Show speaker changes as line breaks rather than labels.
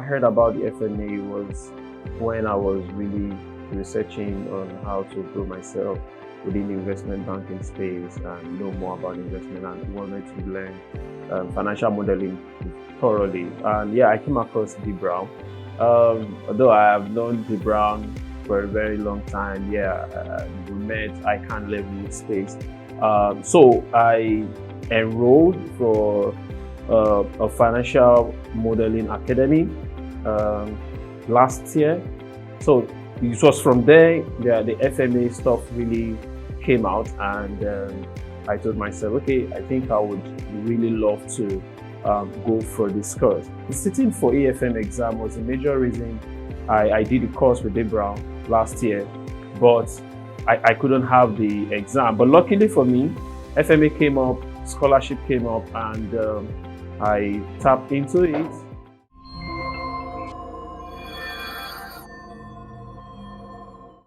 heard about the FMA was when I was really researching on how to grow myself within the investment banking space and know more about investment, and wanted to learn financial modeling thoroughly. And yeah, I came across D Brown. Although I have known D Brown for a very long time, we met ICAN level space. So I enrolled for a financial modeling academy last year. So it was from there the FMA stuff really came out, and I told myself, okay, I think I would really love to go for this course. Sitting for AFM exam was a major reason I did the course with Dave Brown last year, but I couldn't have the exam. But luckily for me, FMA came up, scholarship came up, and I tapped into it.